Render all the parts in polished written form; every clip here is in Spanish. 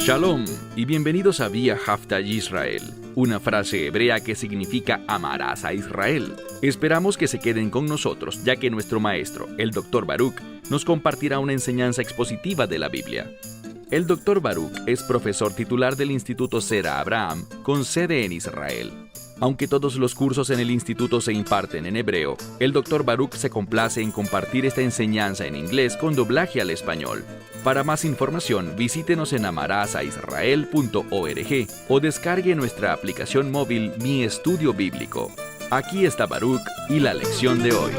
Shalom y bienvenidos a Vía Haftaj Israel, una frase hebrea que significa amarás a Israel. Esperamos que se queden con nosotros, ya que nuestro maestro, el Dr. Baruch, nos compartirá una enseñanza expositiva de la Biblia. El Dr. Baruch es profesor titular del Instituto Zera Abraham, con sede en Israel. Aunque todos los cursos en el instituto se imparten en hebreo, el Dr. Baruch se complace en compartir esta enseñanza en inglés con doblaje al español. Para más información, visítenos en amarasaisrael.org o descargue nuestra aplicación móvil Mi Estudio Bíblico. Aquí está Baruch y la lección de hoy.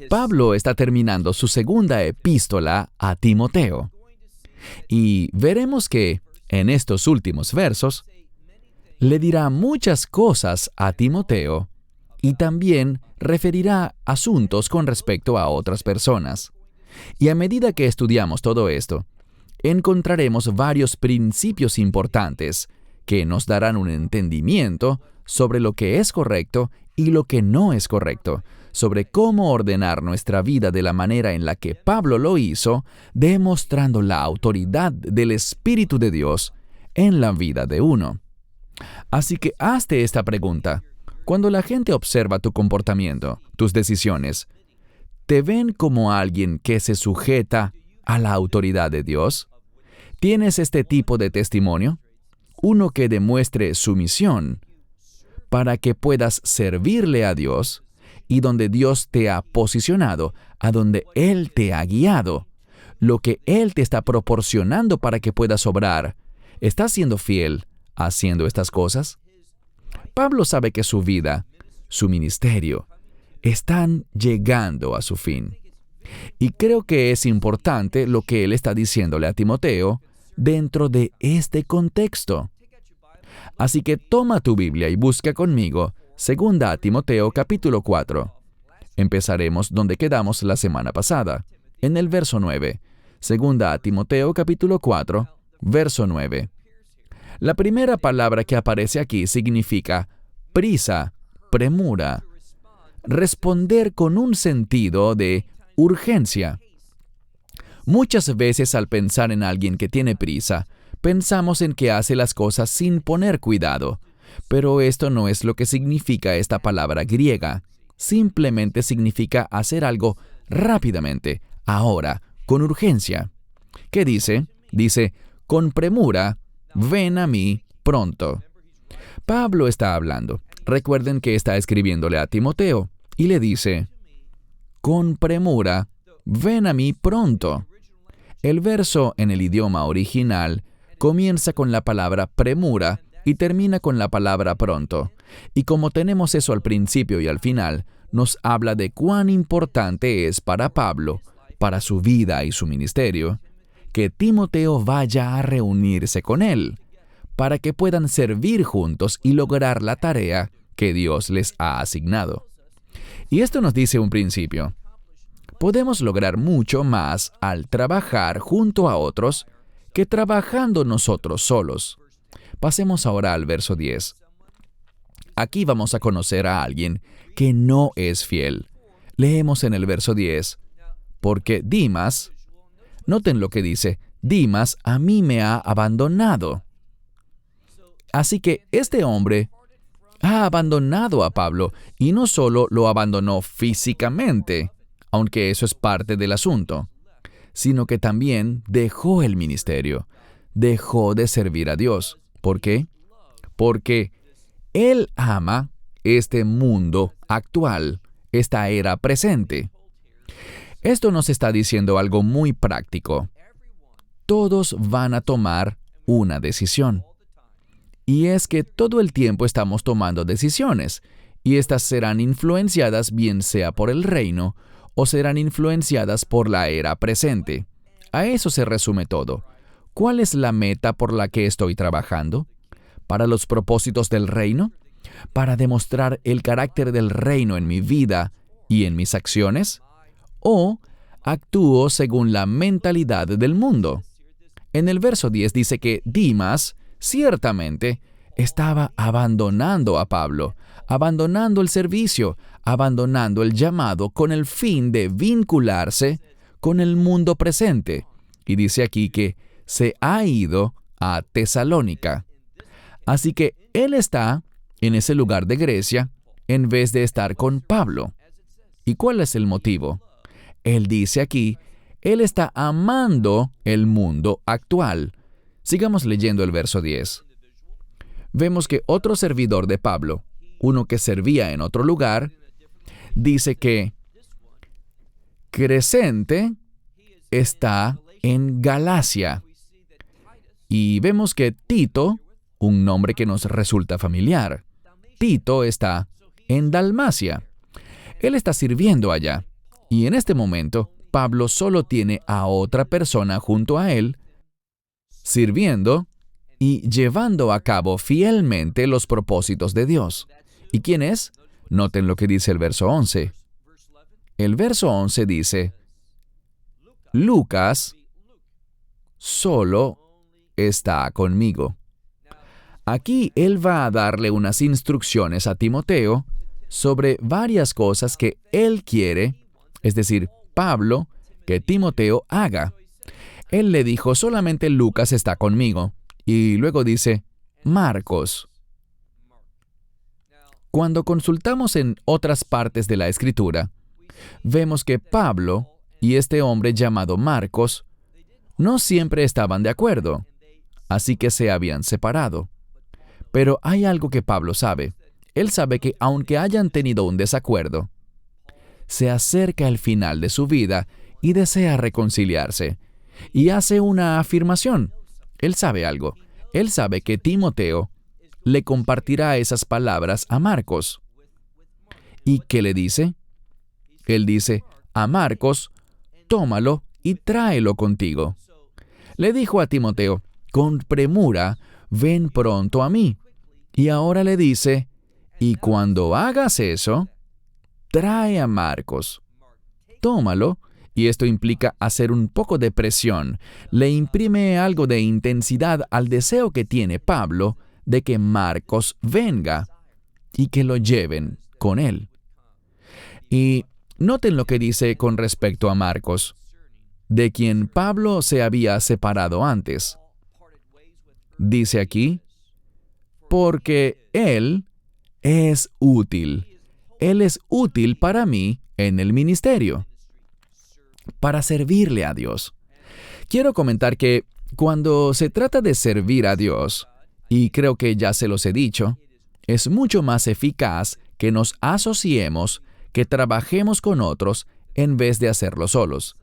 Pablo está terminando su segunda epístola a Timoteo. Y veremos que, en estos últimos versos, le dirá muchas cosas a Timoteo y también referirá asuntos con respecto a otras personas. Y a medida que estudiamos todo esto, encontraremos varios principios importantes que nos darán un entendimiento sobre lo que es correcto y lo que no es correcto, sobre cómo ordenar nuestra vida de la manera en la que Pablo lo hizo, demostrando la autoridad del Espíritu de Dios en la vida de uno. Así que hazte esta pregunta. Cuando la gente observa tu comportamiento, tus decisiones, ¿te ven como alguien que se sujeta a la autoridad de Dios? ¿Tienes este tipo de testimonio? Uno que demuestre sumisión para que puedas servirle a Dios y donde Dios te ha posicionado, a donde Él te ha guiado, lo que Él te está proporcionando para que puedas obrar. ¿Estás siendo fiel haciendo estas cosas? Pablo sabe que su vida, su ministerio, están llegando a su fin. Y creo que es importante lo que él está diciéndole a Timoteo dentro de este contexto. Así que toma tu Biblia y busca conmigo 2 Timoteo capítulo 4. Empezaremos donde quedamos la semana pasada, en el verso 9. 2 Timoteo capítulo 4, verso 9. La primera palabra que aparece aquí significa prisa, premura, responder con un sentido de urgencia. Muchas veces al pensar en alguien que tiene prisa, pensamos en que hace las cosas sin poner cuidado, pero esto no es lo que significa esta palabra griega. Simplemente significa hacer algo rápidamente, ahora, con urgencia. ¿Qué dice? Dice, con premura, ven a mí pronto. Pablo está hablando. Recuerden que está escribiéndole a Timoteo y le dice, con premura, ven a mí pronto. El verso en el idioma original comienza con la palabra premura y termina con la palabra pronto. Y como tenemos eso al principio y al final, nos habla de cuán importante es para Pablo, para su vida y su ministerio, que Timoteo vaya a reunirse con él, para que puedan servir juntos y lograr la tarea que Dios les ha asignado. Y esto nos dice un principio. Podemos lograr mucho más al trabajar junto a otros que trabajando nosotros solos. Pasemos ahora al verso 10. Aquí vamos a conocer a alguien que no es fiel. Leemos en el verso 10, porque Dimas, noten lo que dice, Dimas a mí me ha abandonado. Así que este hombre ha abandonado a Pablo y no solo lo abandonó físicamente, aunque eso es parte del asunto, sino que también dejó el ministerio, dejó de servir a Dios. ¿Por qué? Porque él ama este mundo actual, esta era presente. Esto nos está diciendo algo muy práctico. Todos van a tomar una decisión. Y es que todo el tiempo estamos tomando decisiones, y estas serán influenciadas bien sea por el reino o serán influenciadas por la era presente. A eso se resume todo. ¿Cuál es la meta por la que estoy trabajando? ¿Para los propósitos del reino? ¿Para demostrar el carácter del reino en mi vida y en mis acciones? ¿O actúo según la mentalidad del mundo? En el verso 10 dice que Dimas, ciertamente, estaba abandonando a Pablo, abandonando el servicio, abandonando el llamado con el fin de vincularse con el mundo presente. Y dice aquí que se ha ido a Tesalónica. Así que él está en ese lugar de Grecia en vez de estar con Pablo. ¿Y cuál es el motivo? Él dice aquí, él está amando el mundo actual. Sigamos leyendo el verso 10. Vemos que otro servidor de Pablo, uno que servía en otro lugar, dice que Crescente está en Galacia. Y vemos que Tito, un nombre que nos resulta familiar, Tito está en Dalmacia. Él está sirviendo allá. Y en este momento, Pablo solo tiene a otra persona junto a él, sirviendo y llevando a cabo fielmente los propósitos de Dios. ¿Y quién es? Noten lo que dice el verso 11. El verso 11 dice, Lucas solo está conmigo. Aquí él va a darle unas instrucciones a Timoteo sobre varias cosas que él quiere, es decir, Pablo, que Timoteo haga. Él le dijo, solamente Lucas está conmigo. Y luego dice, Marcos. Cuando consultamos en otras partes de la Escritura, vemos que Pablo y este hombre llamado Marcos no siempre estaban de acuerdo, así que se habían separado. Pero hay algo que Pablo sabe. Él sabe que aunque hayan tenido un desacuerdo, se acerca el final de su vida y desea reconciliarse. Y hace una afirmación. Él sabe algo. Él sabe que Timoteo le compartirá esas palabras a Marcos. ¿Y qué le dice? Él dice, a Marcos, tómalo y tráelo contigo. Le dijo a Timoteo, con premura, ven pronto a mí. Y ahora le dice, y cuando hagas eso, trae a Marcos. Tómalo, y esto implica hacer un poco de presión. Le imprime algo de intensidad al deseo que tiene Pablo de que Marcos venga y que lo lleven con él. Y noten lo que dice con respecto a Marcos, de quien Pablo se había separado antes. Dice aquí, porque él es útil. Él es útil para mí en el ministerio, para servirle a Dios. Quiero comentar que cuando se trata de servir a Dios, y creo que ya se los he dicho, es mucho más eficaz que nos asociemos, que trabajemos con otros en vez de hacerlo solos.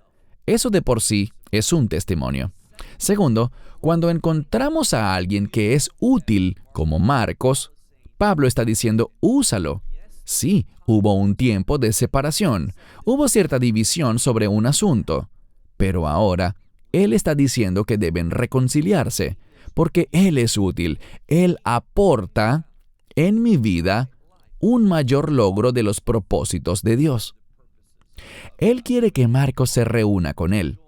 Eso de por sí es un testimonio. Segundo, cuando encontramos a alguien que es útil, como Marcos, Pablo está diciendo, úsalo. Sí, hubo un tiempo de separación, hubo cierta división sobre un asunto, pero ahora él está diciendo que deben reconciliarse, porque él es útil, él aporta en mi vida un mayor logro de los propósitos de Dios. Él quiere que Marcos se reúna con él.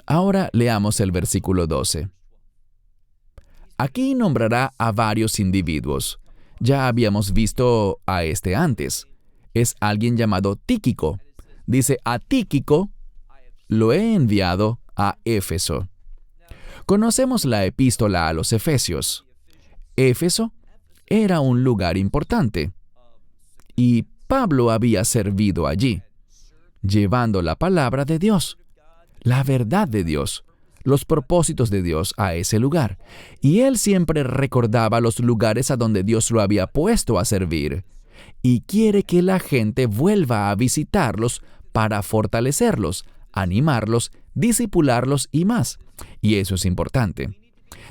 Ahora leamos el versículo 12. Aquí nombrará a varios individuos. Ya habíamos visto a este antes. Es alguien llamado Tíquico. Dice, a Tíquico lo he enviado a Éfeso. Conocemos la epístola a los Efesios. Éfeso era un lugar importante. Y Pablo había servido allí, llevando la palabra de Dios, la verdad de Dios, los propósitos de Dios a ese lugar. Y él siempre recordaba los lugares a donde Dios lo había puesto a servir. Y quiere que la gente vuelva a visitarlos para fortalecerlos, animarlos, discipularlos y más. Y eso es importante.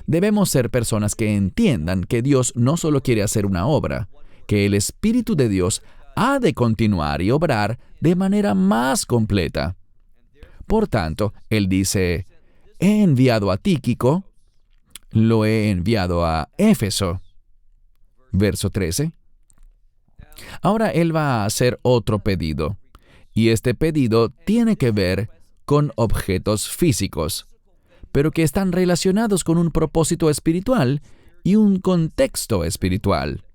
Debemos ser personas que entiendan que Dios no solo quiere hacer una obra, que el Espíritu de Dios ha de continuar y obrar de manera más completa. Por tanto, él dice, he enviado a Tíquico, lo he enviado a Éfeso. Verso 13. Ahora él va a hacer otro pedido, y este pedido tiene que ver con objetos físicos, pero que están relacionados con un propósito espiritual y un contexto espiritual.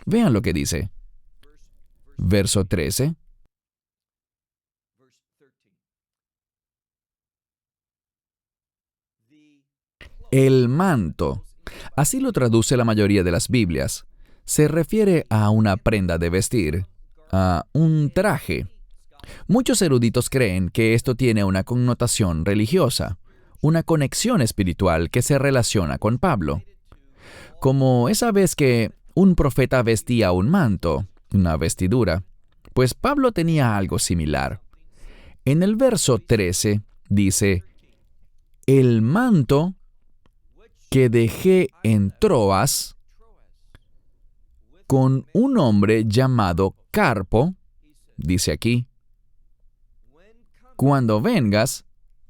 Vean lo que dice. Verso 13. El manto. Así lo traduce la mayoría de las Biblias. Se refiere a una prenda de vestir, a un traje. Muchos eruditos creen que esto tiene una connotación religiosa, una conexión espiritual que se relaciona con Pablo. Como esa vez que un profeta vestía un manto, una vestidura, pues Pablo tenía algo similar. En el verso 13 dice, el manto que dejé en Troas con un hombre llamado Carpo, dice aquí, cuando vengas,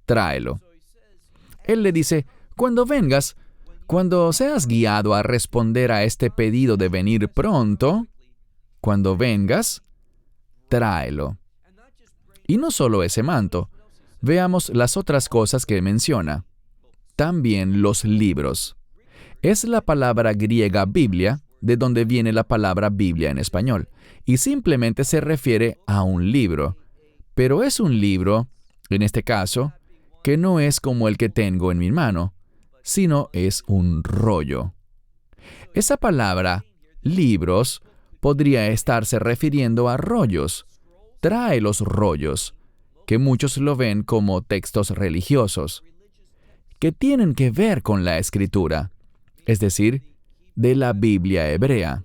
tráelo. Él le dice, cuando vengas, cuando seas guiado a responder a este pedido de venir pronto, cuando vengas, tráelo. Y no solo ese manto, veamos las otras cosas que menciona. También los libros. Es la palabra griega Biblia, de donde viene la palabra Biblia en español, y simplemente se refiere a un libro. Pero es un libro, en este caso, que no es como el que tengo en mi mano, sino es un rollo. Esa palabra, libros, podría estarse refiriendo a rollos. Trae los rollos, que muchos lo ven como textos religiosos, que tienen que ver con la Escritura, es decir, de la Biblia hebrea.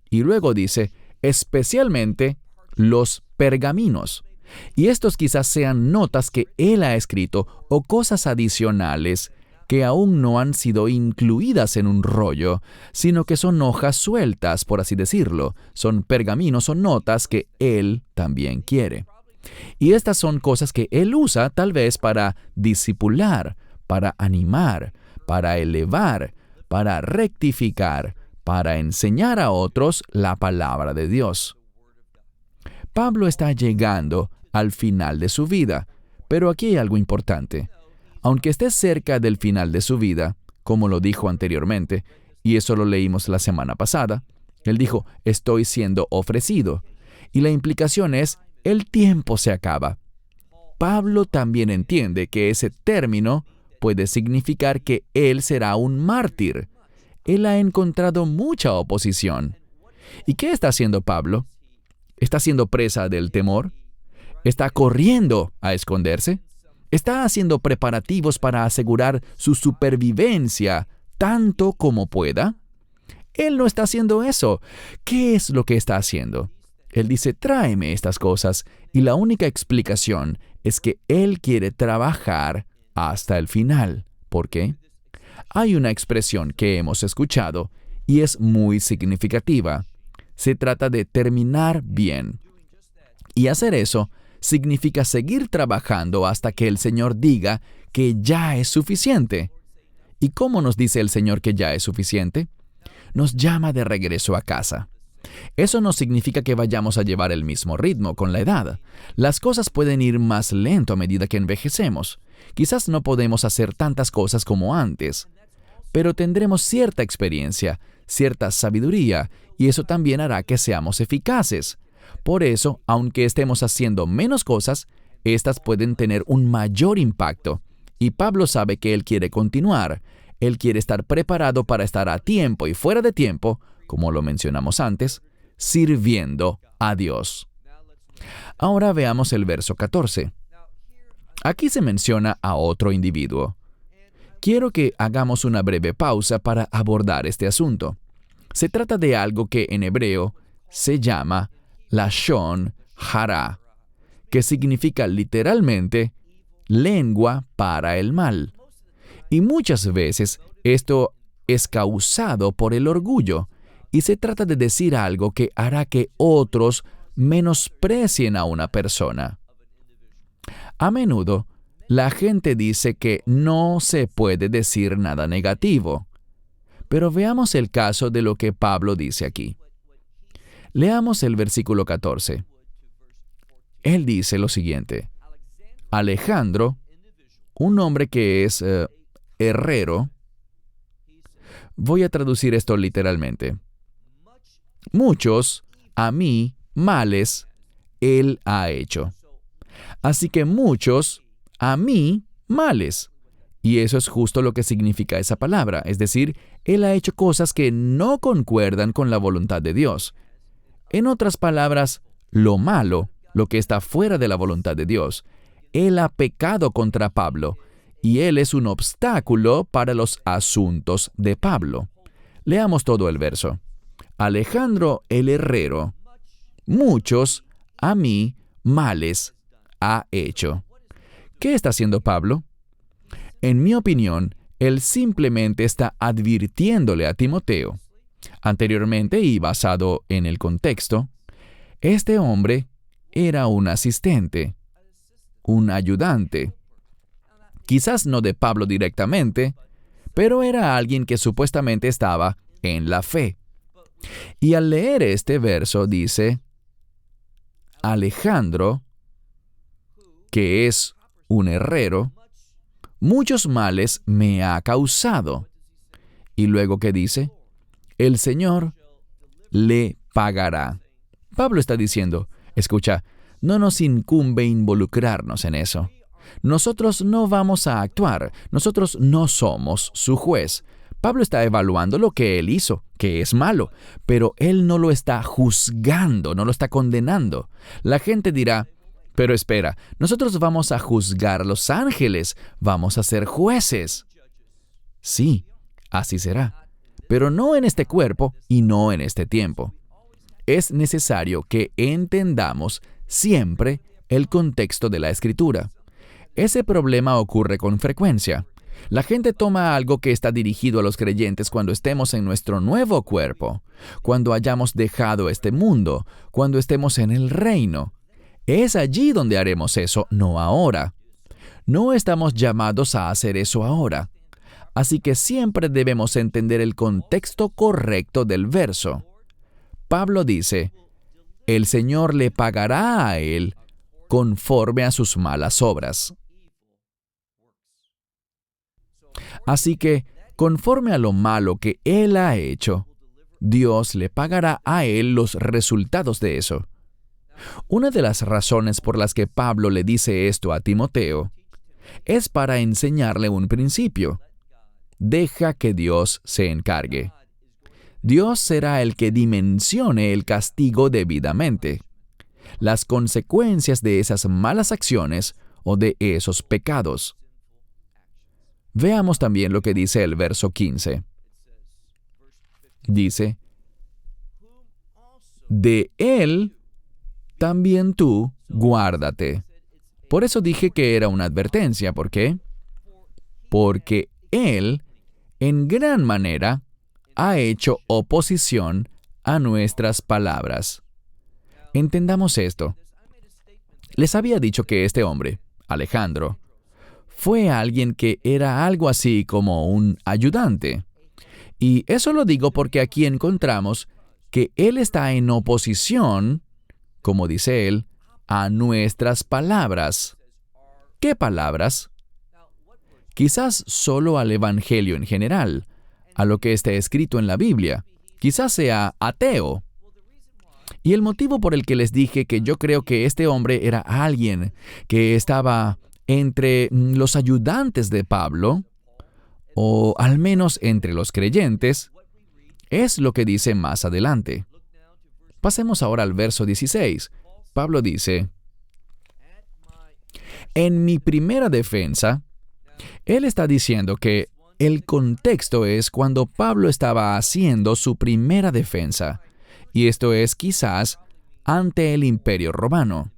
Y luego dice, especialmente los pergaminos. Y estos quizás sean notas que él ha escrito o cosas adicionales que aún no han sido incluidas en un rollo, sino que son hojas sueltas, por así decirlo. Son pergaminos o notas que él también quiere. Y estas son cosas que él usa tal vez para discipular, para animar, para elevar, para rectificar, para enseñar a otros la palabra de Dios. Pablo está llegando al final de su vida, pero aquí hay algo importante. Aunque esté cerca del final de su vida, como lo dijo anteriormente, y eso lo leímos la semana pasada, él dijo, estoy siendo ofrecido. Y la implicación es, el tiempo se acaba. Pablo también entiende que ese término puede significar que él será un mártir. Él ha encontrado mucha oposición. ¿Y qué está haciendo Pablo? ¿Está siendo presa del temor? ¿Está corriendo a esconderse? ¿Está haciendo preparativos para asegurar su supervivencia tanto como pueda? Él no está haciendo eso. ¿Qué es lo que está haciendo? Él dice, tráeme estas cosas, y la única explicación es que él quiere trabajar hasta el final. ¿Por qué? Hay una expresión que hemos escuchado y es muy significativa. Se trata de terminar bien. Y hacer eso significa seguir trabajando hasta que el Señor diga que ya es suficiente. ¿Y cómo nos dice el Señor que ya es suficiente? Nos llama de regreso a casa. Eso no significa que vayamos a llevar el mismo ritmo con la edad. Las cosas pueden ir más lento a medida que envejecemos. Quizás no podemos hacer tantas cosas como antes, pero tendremos cierta experiencia, cierta sabiduría, y eso también hará que seamos eficaces. Por eso, aunque estemos haciendo menos cosas, estas pueden tener un mayor impacto. Y Pablo sabe que él quiere continuar. Él quiere estar preparado para estar a tiempo y fuera de tiempo, como lo mencionamos antes, sirviendo a Dios. Ahora veamos el verso 14. Aquí se menciona a otro individuo. Quiero que hagamos una breve pausa para abordar este asunto. Se trata de algo que en hebreo se llama Lashon Hara, que significa literalmente lengua para el mal. Y muchas veces esto es causado por el orgullo, y se trata de decir algo que hará que otros menosprecien a una persona. A menudo, la gente dice que no se puede decir nada negativo. Pero veamos el caso de lo que Pablo dice aquí. Leamos el versículo 14. Él dice lo siguiente. Alejandro, un hombre que es herrero, voy a traducir esto literalmente. Muchos, a mí, males, él ha hecho. Así que muchos, a mí, males, Y eso es justo lo que significa esa palabra, es decir, Él ha hecho cosas que no concuerdan con la voluntad de Dios. En otras palabras, lo malo, lo que está fuera de la voluntad de Dios, Él ha pecado contra Pablo, y Él es un obstáculo para los asuntos de Pablo. Leamos todo el verso. Alejandro el herrero, muchos a mí males ha hecho. ¿Qué está haciendo Pablo? En mi opinión, él simplemente está advirtiéndole a Timoteo. Anteriormente, y basado en el contexto, este hombre era un asistente, un ayudante. Quizás no de Pablo directamente, pero era alguien que supuestamente estaba en la fe. Y al leer este verso dice, Alejandro, que es un herrero, muchos males me ha causado. Y luego, ¿qué dice? El Señor le pagará. Pablo está diciendo, escucha, no nos incumbe involucrarnos en eso. Nosotros no vamos a actuar, nosotros no somos su juez. Pablo está evaluando lo que él hizo, que es malo, pero él no lo está juzgando, no lo está condenando. La gente dirá, pero espera, nosotros vamos a juzgar a los ángeles, vamos a ser jueces. Sí, así será, pero no en este cuerpo y no en este tiempo. Es necesario que entendamos siempre el contexto de la Escritura. Ese problema ocurre con frecuencia. La gente toma algo que está dirigido a los creyentes cuando estemos en nuestro nuevo cuerpo, cuando hayamos dejado este mundo, cuando estemos en el reino. Es allí donde haremos eso, no ahora. No estamos llamados a hacer eso ahora. Así que siempre debemos entender el contexto correcto del verso. Pablo dice, el Señor le pagará a él conforme a sus malas obras. Así que, conforme a lo malo que él ha hecho, Dios le pagará a él los resultados de eso. Una de las razones por las que Pablo le dice esto a Timoteo es para enseñarle un principio. Deja que Dios se encargue. Dios será el que dimensione el castigo debidamente, las consecuencias de esas malas acciones o de esos pecados. Veamos también lo que dice el verso 15. Dice, de él también tú guárdate. Por eso dije que era una advertencia. ¿Por qué? Porque él, en gran manera, ha hecho oposición a nuestras palabras. Entendamos esto. Les había dicho que este hombre, Alejandro, fue alguien que era algo así como un ayudante. Y eso lo digo porque aquí encontramos que él está en oposición, como dice él, a nuestras palabras. ¿Qué palabras? Quizás solo al Evangelio en general, a lo que está escrito en la Biblia. Quizás sea ateo. Y el motivo por el que les dije que yo creo que este hombre era alguien que estaba entre los ayudantes de Pablo, o al menos entre los creyentes, es lo que dice más adelante. Pasemos ahora al verso 16. Pablo dice, en mi primera defensa, él está diciendo que el contexto es cuando Pablo estaba haciendo su primera defensa, y esto es quizás ante el Imperio Romano.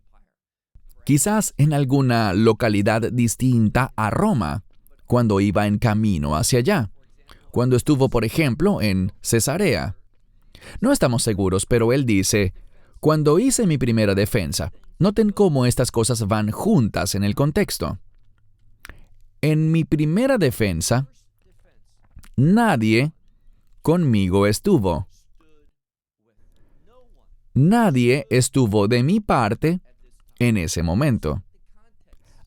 Quizás en alguna localidad distinta a Roma, cuando iba en camino hacia allá, cuando estuvo, por ejemplo, en Cesarea. No estamos seguros, pero él dice, cuando hice mi primera defensa. Noten cómo estas cosas van juntas en el contexto. En mi primera defensa, nadie conmigo estuvo. Nadie estuvo de mi parte en ese momento.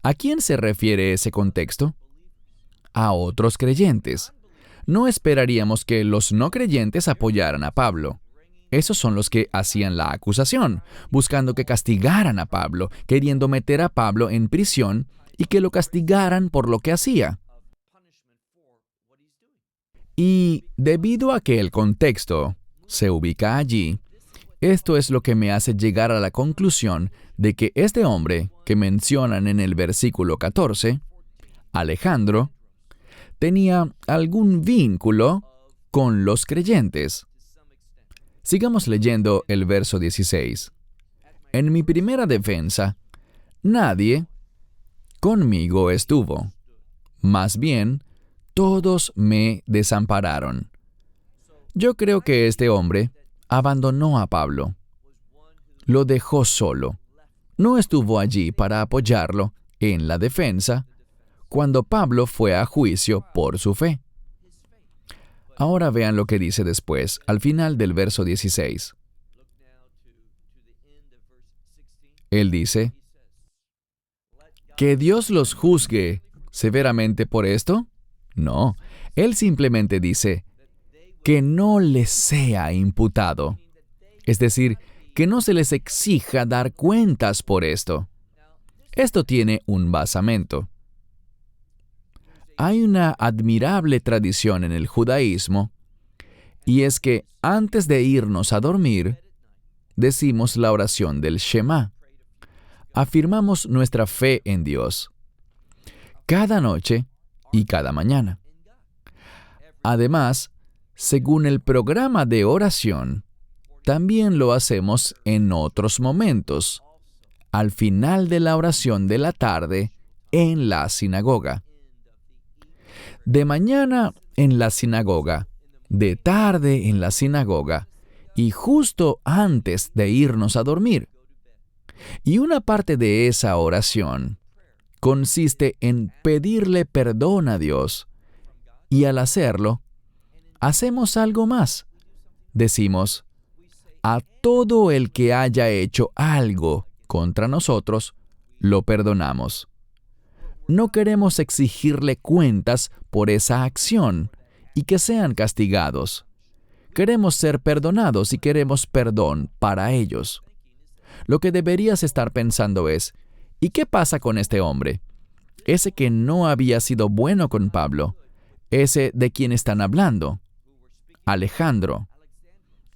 ¿A quién se refiere ese contexto? A otros creyentes. No esperaríamos que los no creyentes apoyaran a Pablo. Esos son los que hacían la acusación, buscando que castigaran a Pablo, queriendo meter a Pablo en prisión y que lo castigaran por lo que hacía. Y debido a que el contexto se ubica allí, esto es lo que me hace llegar a la conclusión de que este hombre que mencionan en el versículo 14, Alejandro, tenía algún vínculo con los creyentes. Sigamos leyendo el verso 16. En mi primera defensa, nadie conmigo estuvo. Más bien, todos me desampararon. Yo creo que este hombre abandonó a Pablo. Lo dejó solo. No estuvo allí para apoyarlo en la defensa cuando Pablo fue a juicio por su fe. Ahora vean lo que dice después, al final del verso 16. Él dice, ¿que Dios los juzgue severamente por esto? No, él simplemente dice, que no les sea imputado. Es decir, que no se les exija dar cuentas por esto. Esto tiene un basamento. Hay una admirable tradición en el judaísmo, y es que antes de irnos a dormir, decimos la oración del Shema. Afirmamos nuestra fe en Dios, cada noche y cada mañana. Además, según el programa de oración, también lo hacemos en otros momentos, al final de la oración de la tarde en la sinagoga. De mañana en la sinagoga, de tarde en la sinagoga y justo antes de irnos a dormir. Y una parte de esa oración consiste en pedirle perdón a Dios. Y al hacerlo, hacemos algo más. Decimos, a todo el que haya hecho algo contra nosotros, lo perdonamos. No queremos exigirle cuentas por esa acción y que sean castigados. Queremos ser perdonados y queremos perdón para ellos. Lo que deberías estar pensando es, ¿y qué pasa con este hombre? Ese que no había sido bueno con Pablo, ese de quien están hablando, Alejandro,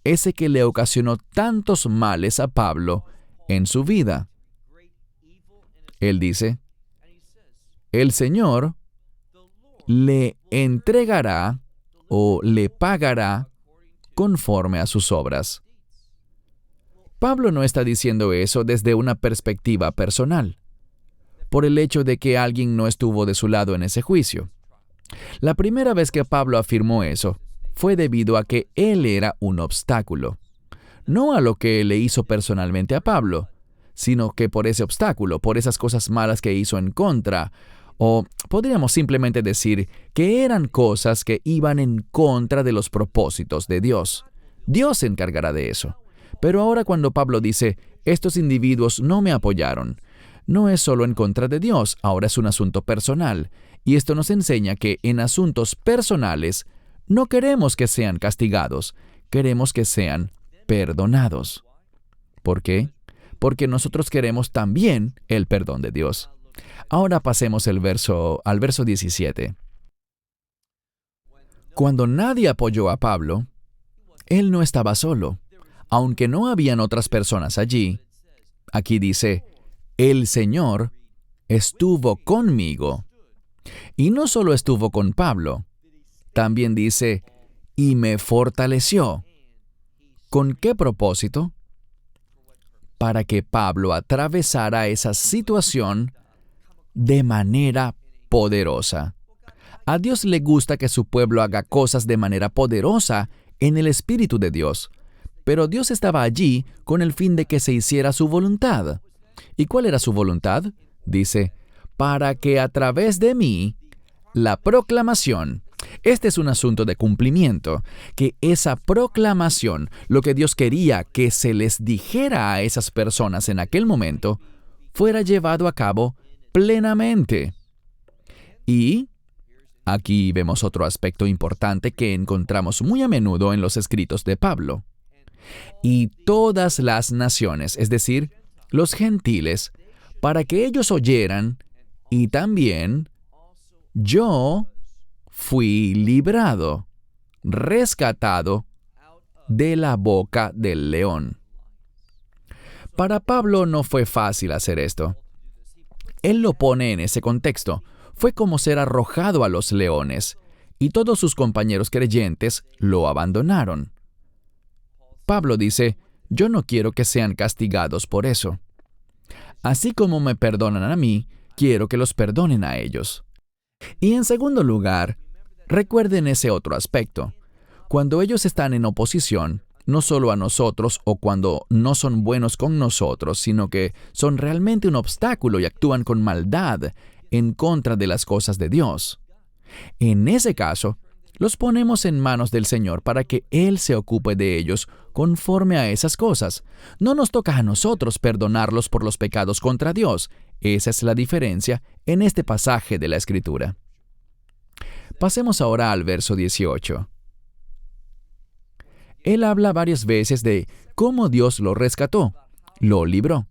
ese que le ocasionó tantos males a Pablo en su vida. Él dice, el Señor le entregará o le pagará conforme a sus obras. Pablo no está diciendo eso desde una perspectiva personal, por el hecho de que alguien no estuvo de su lado en ese juicio. La primera vez que Pablo afirmó eso fue debido a que él era un obstáculo, no a lo que le hizo personalmente a Pablo, sino que por ese obstáculo, por esas cosas malas que hizo en contra, o podríamos simplemente decir que eran cosas que iban en contra de los propósitos de Dios. Dios se encargará de eso. Pero ahora cuando Pablo dice, estos individuos no me apoyaron, no es solo en contra de Dios, ahora es un asunto personal. Y esto nos enseña que en asuntos personales no queremos que sean castigados, queremos que sean perdonados. ¿Por qué? Porque nosotros queremos también el perdón de Dios. Ahora pasemos al verso 17. Cuando nadie apoyó a Pablo, él no estaba solo. Aunque no habían otras personas allí, aquí dice, el Señor estuvo conmigo. Y no solo estuvo con Pablo, también dice, y me fortaleció. ¿Con qué propósito? Para que Pablo atravesara esa situación de manera poderosa. A Dios le gusta que su pueblo haga cosas de manera poderosa en el Espíritu de Dios. Pero Dios estaba allí con el fin de que se hiciera su voluntad. ¿Y cuál era su voluntad? Dice, para que a través de mí, la proclamación. Este es un asunto de cumplimiento, que esa proclamación, lo que Dios quería que se les dijera a esas personas en aquel momento, fuera llevado a cabo plenamente. Y aquí vemos otro aspecto importante que encontramos muy a menudo en los escritos de Pablo. Y todas las naciones, es decir, los gentiles, para que ellos oyeran, y también yo fui librado. rescatado de la boca del león. Para Pablo no fue fácil hacer esto. Él lo pone en ese contexto. Fue como ser arrojado a los leones, y todos sus compañeros creyentes lo abandonaron. Pablo dice, yo no quiero que sean castigados por eso. Así como me perdonan a mí, quiero que los perdonen a ellos. Y en segundo lugar, recuerden ese otro aspecto. Cuando ellos están en oposición, no solo a nosotros o cuando no son buenos con nosotros, sino que son realmente un obstáculo y actúan con maldad en contra de las cosas de Dios. En ese caso, los ponemos en manos del Señor para que Él se ocupe de ellos conforme a esas cosas. No nos toca a nosotros perdonarlos por los pecados contra Dios. Esa es la diferencia en este pasaje de la Escritura. Pasemos ahora al verso 18. Él habla varias veces de cómo Dios lo rescató, lo libró.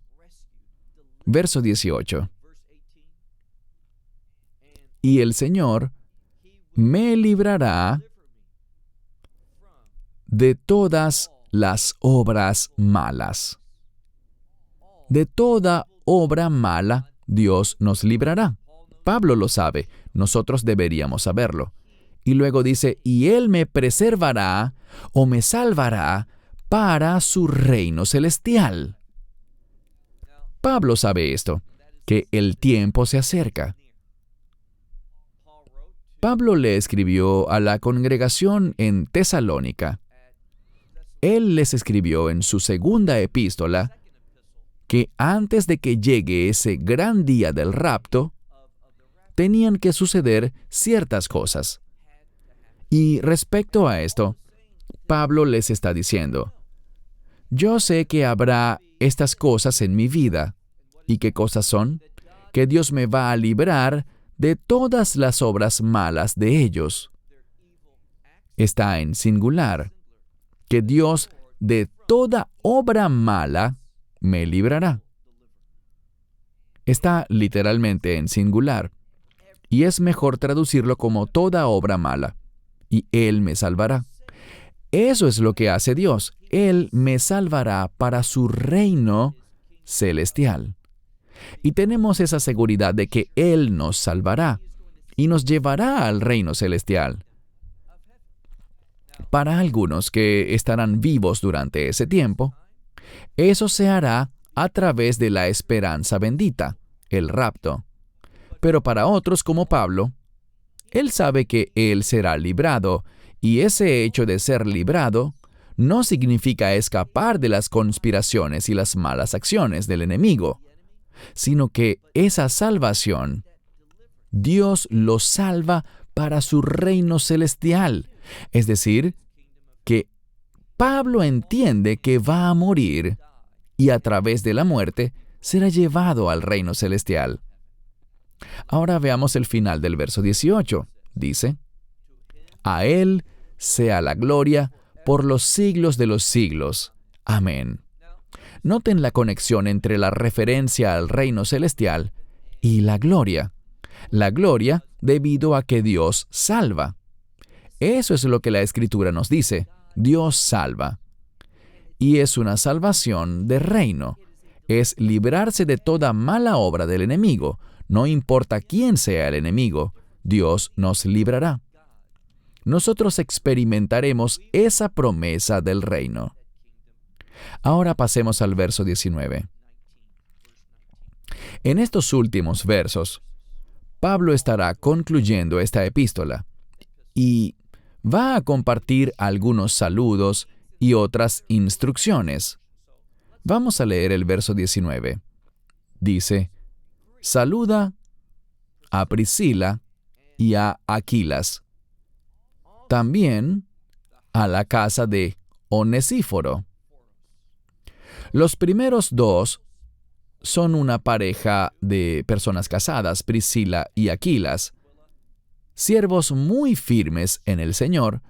Verso 18. Y el Señor me librará de todas las obras malas. De toda obra mala, Dios nos librará. Pablo lo sabe, nosotros deberíamos saberlo. Y luego dice, y Él me preservará o me salvará para su reino celestial. Pablo sabe esto, que el tiempo se acerca. Pablo le escribió a la congregación en Tesalónica. Él les escribió en su segunda epístola que antes de que llegue ese gran día del rapto, tenían que suceder ciertas cosas. Y respecto a esto, Pablo les está diciendo, yo sé que habrá estas cosas en mi vida. ¿Y qué cosas son? Que Dios me va a librar de todas las obras malas de ellos. Está en singular, que Dios de toda obra mala me librará. Está literalmente en singular, y es mejor traducirlo como toda obra mala, y Él me salvará. Eso es lo que hace Dios. Él me salvará para su reino celestial. Y tenemos esa seguridad de que Él nos salvará y nos llevará al reino celestial. Para algunos que estarán vivos durante ese tiempo, eso se hará a través de la esperanza bendita, el rapto. Pero para otros como Pablo, él sabe que él será librado, y ese hecho de ser librado no significa escapar de las conspiraciones y las malas acciones del enemigo, sino que esa salvación, Dios lo salva para su reino celestial. Es decir, que Pablo entiende que va a morir y a través de la muerte será llevado al reino celestial. Ahora veamos el final del verso 18. Dice, a Él sea la gloria por los siglos de los siglos. Amén. Noten la conexión entre la referencia al reino celestial y la gloria. La gloria debido a que Dios salva. Eso es lo que la Escritura nos dice. Dios salva. Y es una salvación de reino. Es librarse de toda mala obra del enemigo. No importa quién sea el enemigo, Dios nos librará. Nosotros experimentaremos esa promesa del reino. Ahora pasemos al verso 19. En estos últimos versos, Pablo estará concluyendo esta epístola y va a compartir algunos saludos y otras instrucciones. Vamos a leer el verso 19. Dice, saluda a Priscila y a Aquilas, también a la casa de Onesíforo. Los primeros dos son una pareja de personas casadas, Priscila y Aquilas, siervos muy firmes en el Señor,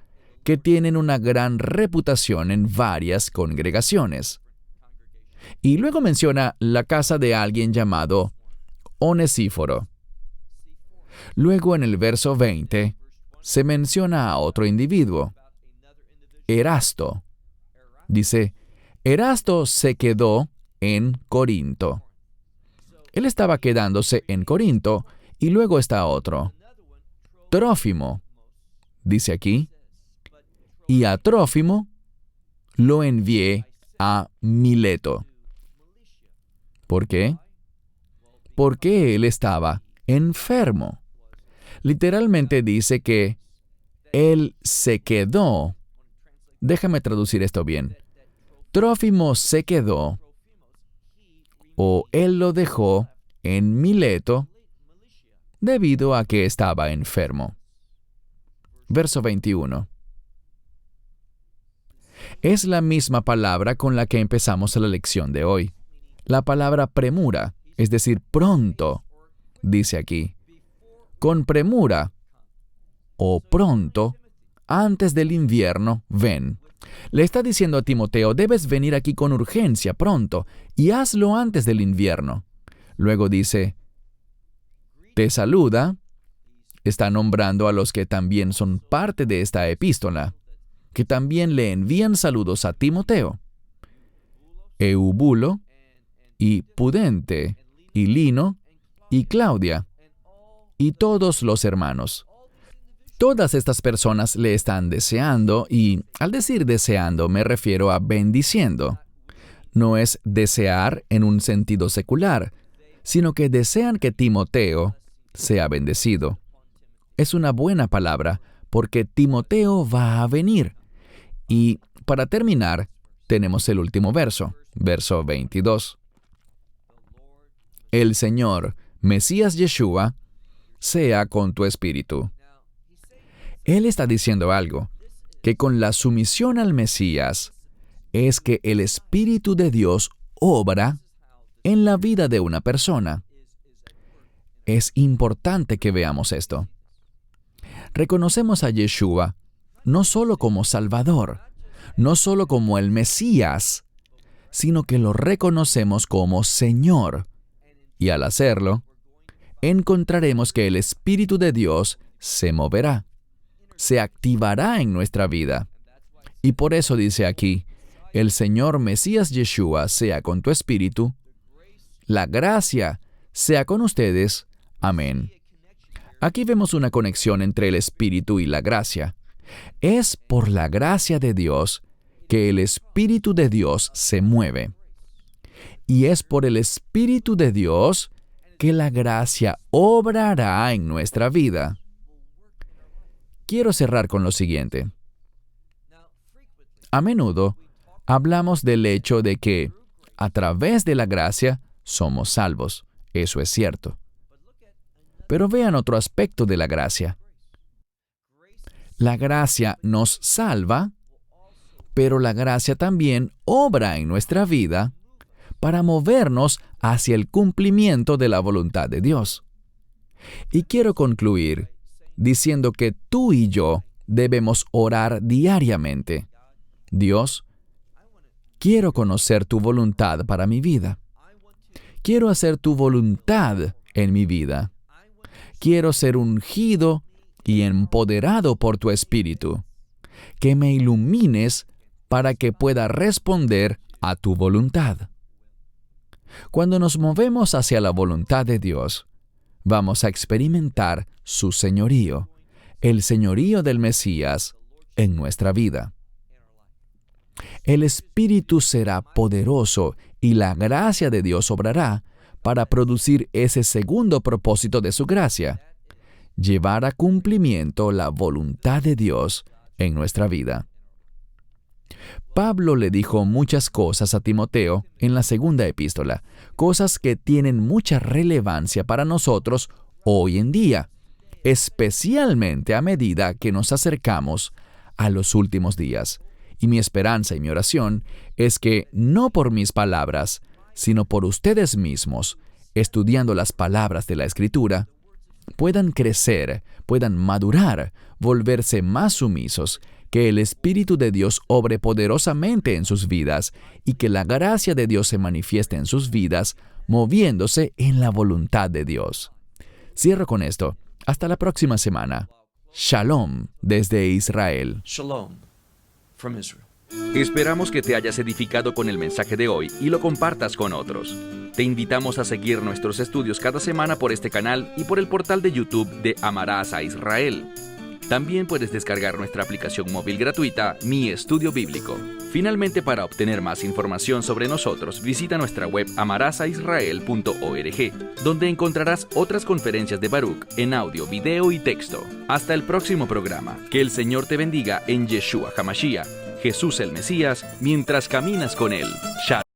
que tienen una gran reputación en varias congregaciones. Y luego menciona la casa de alguien llamado Onesíforo. Luego en el verso 20 se menciona a otro individuo, Erasto. Dice, Erasto se quedó en Corinto. Él estaba quedándose en Corinto y luego está otro. Trófimo, dice aquí, y a Trófimo lo envié a Mileto. ¿Por qué? Porque él estaba enfermo. Literalmente dice que él se quedó. Déjame traducir esto bien. Trófimo se quedó, o él lo dejó en Mileto debido a que estaba enfermo. Verso 21. Es la misma palabra con la que empezamos la lección de hoy. La palabra premura, es decir, pronto, dice aquí. Con premura, o pronto, antes del invierno, ven. Le está diciendo a Timoteo, debes venir aquí con urgencia, pronto, y hazlo antes del invierno. Luego dice, te saluda, está nombrando a los que también son parte de esta epístola, que también le envían saludos a Timoteo. Eubulo, y Pudente, y Lino, y Claudia, y todos los hermanos. Todas estas personas le están deseando, y al decir deseando me refiero a bendiciendo. No es desear en un sentido secular, sino que desean que Timoteo sea bendecido. Es una buena palabra, porque Timoteo va a venir. Y para terminar, tenemos el último verso, verso 22. El Señor, Mesías Yeshua, sea con tu espíritu. Él está diciendo algo, que con la sumisión al Mesías es que el Espíritu de Dios obra en la vida de una persona. Es importante que veamos esto. Reconocemos a Yeshua no solo como Salvador, no solo como el Mesías, sino que lo reconocemos como Señor. Y al hacerlo, encontraremos que el Espíritu de Dios se moverá, se activará en nuestra vida. Y por eso dice aquí, el Señor Mesías Yeshua sea con tu espíritu, la gracia sea con ustedes. Amén. Aquí vemos una conexión entre el Espíritu y la gracia. Es por la gracia de Dios que el Espíritu de Dios se mueve. Y es por el Espíritu de Dios que la gracia obrará en nuestra vida. Quiero cerrar con lo siguiente. A menudo hablamos del hecho de que, a través de la gracia, somos salvos. Eso es cierto. Pero vean otro aspecto de la gracia. La gracia nos salva, pero la gracia también obra en nuestra vida para movernos hacia el cumplimiento de la voluntad de Dios. Y quiero concluir diciendo que tú y yo debemos orar diariamente. Dios, quiero conocer tu voluntad para mi vida. Quiero hacer tu voluntad en mi vida. Quiero ser ungido y empoderado por tu Espíritu. Que me ilumines para que pueda responder a tu voluntad. Cuando nos movemos hacia la voluntad de Dios, vamos a experimentar su señorío, el señorío del Mesías en nuestra vida. El Espíritu será poderoso y la gracia de Dios obrará para producir ese segundo propósito de su gracia, llevar a cumplimiento la voluntad de Dios en nuestra vida. Pablo le dijo muchas cosas a Timoteo en la segunda epístola, cosas que tienen mucha relevancia para nosotros hoy en día, especialmente a medida que nos acercamos a los últimos días. Y mi esperanza y mi oración es que no por mis palabras, sino por ustedes mismos, estudiando las palabras de la Escritura, puedan crecer, puedan madurar, volverse más sumisos, que el Espíritu de Dios obre poderosamente en sus vidas y que la gracia de Dios se manifieste en sus vidas, moviéndose en la voluntad de Dios. Cierro con esto. Hasta la próxima semana. Shalom desde Israel. Shalom Esperamos que te hayas edificado con el mensaje de hoy y lo compartas con otros. Te invitamos a seguir nuestros estudios cada semana por este canal y por el portal de YouTube de Amarás a Israel. También puedes descargar nuestra aplicación móvil gratuita, Mi Estudio Bíblico. Finalmente, para obtener más información sobre nosotros, visita nuestra web amarasaisrael.org, donde encontrarás otras conferencias de Baruch en audio, video y texto. Hasta el próximo programa. Que el Señor te bendiga en Yeshua HaMashiach, Jesús el Mesías, mientras caminas con Él. Shalom.